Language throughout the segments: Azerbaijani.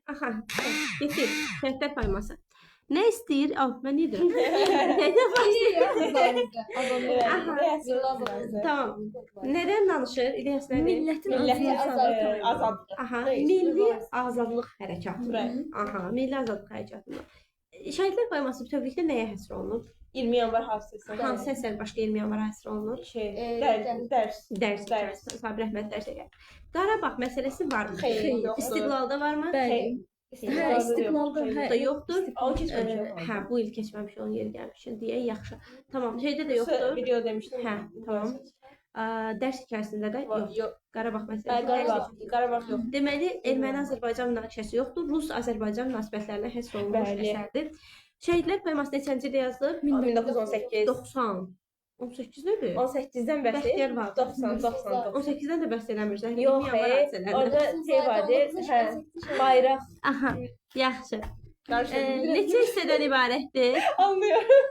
Aha, getir. Şəhidlər poeması. Nə istəyir? Mən nə deyirəm? Şəhidlər poeması. Tamam. Nədən danışır? İlyas nədir? Millətin azadlığı. Aha, milli azadlıq hərəkatı. Aha, milli azadlıq hərəkatı. Şəhidlər poeması bütövlükdə nəyə həsr olunub? 20 yanvar hadisəsi. Hansı əsər başqa 20 yanvar həsr olunub? Dərs. Sabir Əhməd dərsə gəlir. Qarabağ məsələsi varmı? Xeyr, yoxdur. İstiqlalda varmı? Bəli. İstiqlalda yoxdur. O keçməmiş. Hə, bu il keçməmiş onun yeri gəlmişin deyə yaxşı. Tamam, şeydə də yoxdur. Video demişdim. Hə, tamam. Dərs hekayəsində də yox. Qarabağ məsələsi. Qarabağ yox. Deməli, Erməni-Azərbaycan münaqişəsi yoxdur. Rus-Azərbaycan münasibətlərinə həsr olunmuş əsərdir. Şəhidlər poeması neçənci ildə yazılıb? 1918. 90. 18 nədir? 18-dən bəs Bəxtiyar var. 90. 18-dən də bəhs eləmirsən. Yox, orada şey vardı. Hə, bayraq. Aha, yaxşı. Qarşı. Neçə hissədən ibarətdir? Anlıyorum.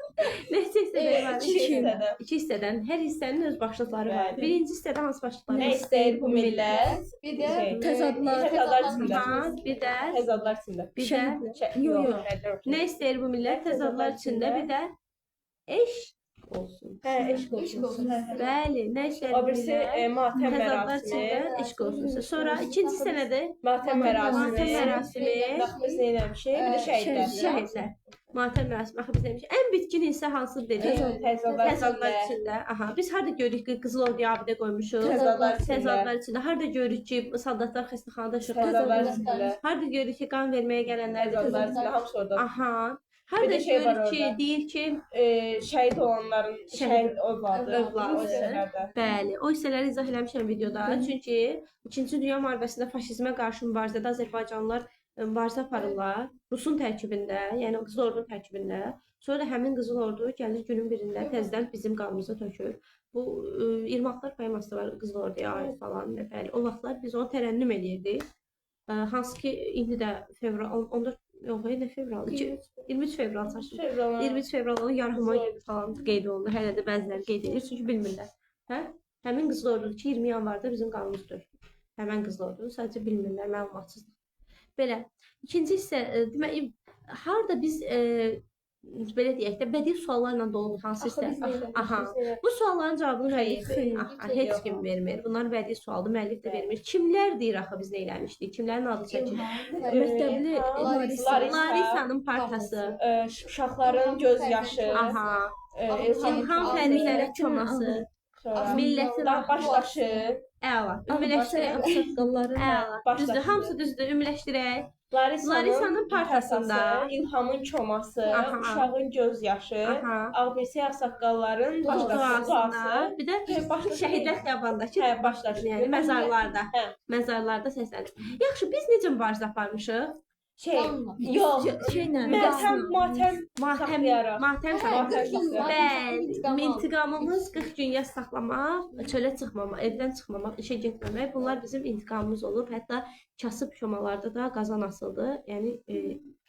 Neçə hissədən ibarətdir? 2 2 hissədən. Hər hissənin öz başlıqları var. Bəli. Birinci hissədə hansı başlıqlar Nə var? istəyir bu millət? Bir də Təzadlar içində. Ha, bir də Təzadlar içində. bir də Yox. nə istəyir bu millət? Təzadlar içində bir də eşq olsun. Hə, eşq olsun. Bəli, nə istəyir O bu birisi millət? matəm Təzadlar mərasimi. içində eşq olsun. Sonra ikinci hissədə Matəm mərasimi. matəm mərasimi. Bax biz nə eləmişik? Bir də şəhidlər. Şəhidlər. Matəm mərasimi. Axı biz demişik. Ən bitkin hissə hansı dedik? Təzadlar Təzadlar içində. içində. Aha, biz harda görürük ki, Qızıl Orduya abidə qoymuşuq? Təzadlar içində. Təzadlar içində. Harda görürük ki, soldatlar xəstəxanada Təzadlar işıq? içində. Harda görürük ki, qan verməyə gələnlər Təzadlar içində. Hamısı orada. Aha. Bir Harda də şey var görürük ki, orada. deyir ki, Şəhid olanların şəhid övladı. Övladı. O hissələrdə. bəli, o hissələri izah eləmişəm videoda. Çünki 2-ci Dünya müharibəsində faşizmə qarşı mübarizədə Azərbaycanlılar mübarizə aparırlar. Rusun tərkibində, yəni Qızıl Ordunun tərkibində. Sonra da həmin Qızıl Ordu gəlir günün birində təzədən bizim qanımıza tökür. Bu 26-lar poeması var Qızıl Orduya aid falan. Bəli, o vaxtlar biz onu tərənnüm edirdik. Hansı ki indi də fevral 14 yox, nə fevral? 23 fevral çatır. 23 fevral onun yarımı falan qeyd olunur. Hələ də bəziləri qeyd edir, çünki bilmirlər. Hə? Həmin Qızıl Ordu ki 20 yanvarda bizim qanımız tökülür. Həmin Qızıl Ordu sadəcə bilmirlər, məlumatsızdır. Belə. İkinci hissə demək harda biz belə deyək də bədii suallarla dolu hansı hissə? Aha. Bu sualların cavabını müəllif heç kim vermir. Bunlar bədii sualdır, müəllif də vermir. Kimlər deyir axı biz nə eləmişdik? Kimlərin adı çəkilir? Məktəbli Larisanın partası. Uşaqların göz yaşı. Aha. İlham İlham Fərizəli Çonası. Millətin başdaşı. Əla. Ümumiləşdirək. saqqalları Əla. Düzdür, hamısı düzdür. Ümumiləşdirək. Larisanın partasında İlhamın çoması, Aha. uşağın göz yaşı, Aha. Ağbirsi ağsaqqalların Duasında, duası. bir də şəhidlər xiyabanındakı Hə, başdaşı. yəni məzarlarda. Hə. Məzarlarda səslənir. Yaxşı, biz necə mübarizə aparmışıq? Yox. şeylə Matəm Matəm, matəm saxlamaq. saxlayaraq. Bəli, intiqamımız 40 gün yas saxlamaq, çölə çıxmamaq, evdən çıxmamaq, işə getməmək. Bunlar bizim intiqamımız olub. Hətta kasıb şomalarda da qazan asıldı. Yəni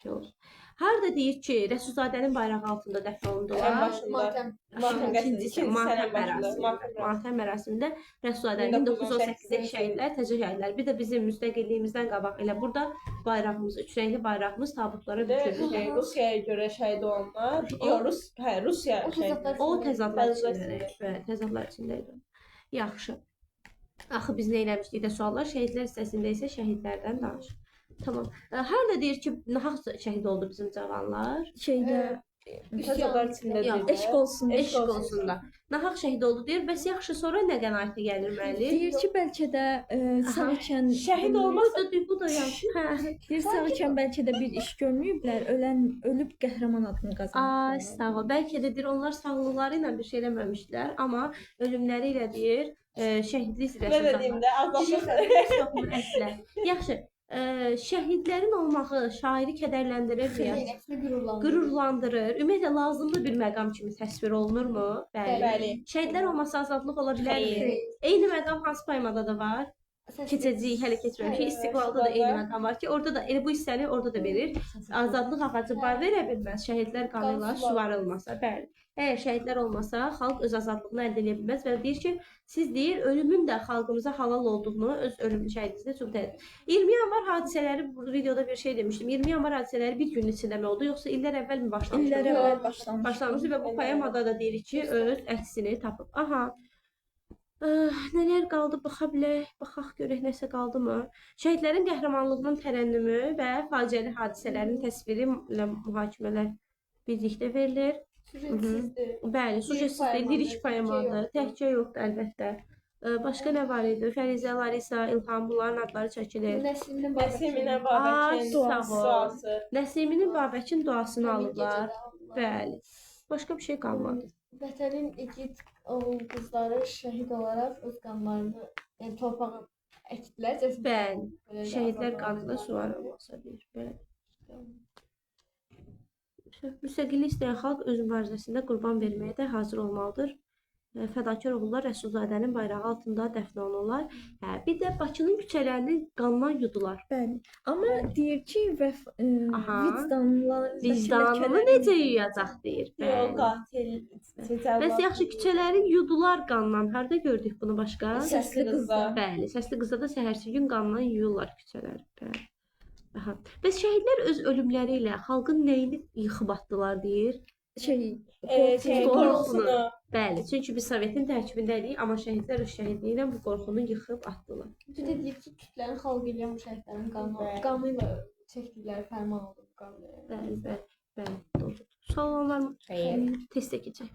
şey olsun. Harda deyir ki, Rəsulzadənin bayrağı altında dəfn olundular. Ən başında. Matəm qəsdi. Matəm mərasimində Rəsulzadənin 1918-dəki şəhidlər, təzə şəhidlər. Bir də bizim müstəqilliyimizdən qabaq elə burada bayrağımız, üç rəngli bayrağımız tabutlara bükülür. Rusiyaya görə şəhid olanlar, Rusiya şəhidlər. O təzadlar içindədir. Bəli, təzadlar içindədir. Yaxşı. Axı biz nə eləmişdik də suallar şəhidlər hissəsində isə şəhidlərdən danış. Tamam. Harda deyir ki, nahaq şəhid oldu bizim cavanlar? şeydə Təzadlar içində Yox, deyir. eşq olsun. Eşq olsun da. Nahaq şəhid oldu deyir. Bəs yaxşı sonra nə qənaətə gəlir müəllim? Deyir ki, bəlkə də sağ ikən Şəhid olmaz. Bu da yaxşı. Hə. deyir sağ ikən bəlkə də bir iş görməyiblər, ölüb qəhrəman adını Ay, qazanıb. sağ ol. Bəlkə də deyir onlar sağlıqları ilə bir şey eləməmişdilər, amma ölümləri ilə deyir şəhidlik Nə dediyim də azalmış. Yaxşı. Şəhidlərin olmağı şairi kədərləndirir, qürurlandırır. Ümumiyyətlə lazımlı bir məqam kimi təsvir olunurmu? Bəli. Şəhidlər olmasa azadlıq ola bilərmi? Xeyr. Eyni məqam hansı poemada da var? keçəcəyik, hələ keçməmişik. İstiqlalda da eyni məqam var ki, orada da elə bu hissəni orada da verir. Azadlıq ağacı bar verə bilməz, şəhidlər qanı ilə suvarılmasa. Bəli. Əgər şəhidlər olmasa, xalq öz azadlığını əldə edə bilməz və deyir ki, siz deyir, ölümün də xalqımıza halal olduğunu öz ölümlü şəhidinizlə sübut edin. 20 yanvar hadisələri, bu videoda bir şey demişdim. 20 yanvar hadisələri bir gün içində mi oldu, yoxsa illər əvvəl mi başlamışdı? İllər əvvəl başlamışdı. Başlamışdı və bu poemada da deyirik ki, öz əksini tapıb. Aha. Nələr qaldı baxa bilək, baxaq görək nəsə qaldımı? Şəhidlərin qəhrəmanlığının tərənnümü və faciəli hadisələrin təsviri ilə mühakimələr birlikdə verilir. Süjetsizdir. Bəli, sujesizdir, lirik poemadır, təkcə yoxdur əlbəttə. Başqa nə var idi? Fərizə, Larisa, İlham, bunların adları çəkilir. Nəsiminin Nəsiminin Ay, Babəkin sağ ol. duası. Nəsiminin Babəkin duasını alıblar. Bəli. Başqa bir şey qalmadı. Vətənin igid oğul qızları şəhid olaraq öz qanlarını, yəni torpağa əkdilər. Bəli. Şəhidlər qanında suvarılmasa deyir. Bəli. Müstəqillik istəyən xalq öz mübarizəsində qurban verməyə də hazır olmalıdır. Fədakar oğullar Rəsulzadənin bayrağı altında dəfn olunurlar. Bir də Bakının küçələrini qanla yudular. Bəli. Amma deyir ki, Aha. vicdanlarını necə yuyacaq deyir. Yol Bəli. qatil. Bəs yaxşı küçələri yudular qanla. Harda gördük bunu başqa? Səsli qızlar. Bəli, səsli qızda da səhərsi gün qanla yuyurlar küçələri. Bəli. Aha. Bəs şəhidlər öz ölümləri ilə xalqın nəyini yıxıb atdılar deyir? Qorxusunu. Bəli, çünki biz Sovetin tərkibindəydik, amma şəhidlər öz şəhidliyi ilə bu qorxunu yıxıb atdılar. Bir də deyir ki, kütlənin xalq eləyən bu şəhidlərin qanı ilə çəkdikləri fərman oldu bu qanı. Bəli, bəli, bəli. Doğru. Sual olanlar mı? Xeyr. Testə keçək.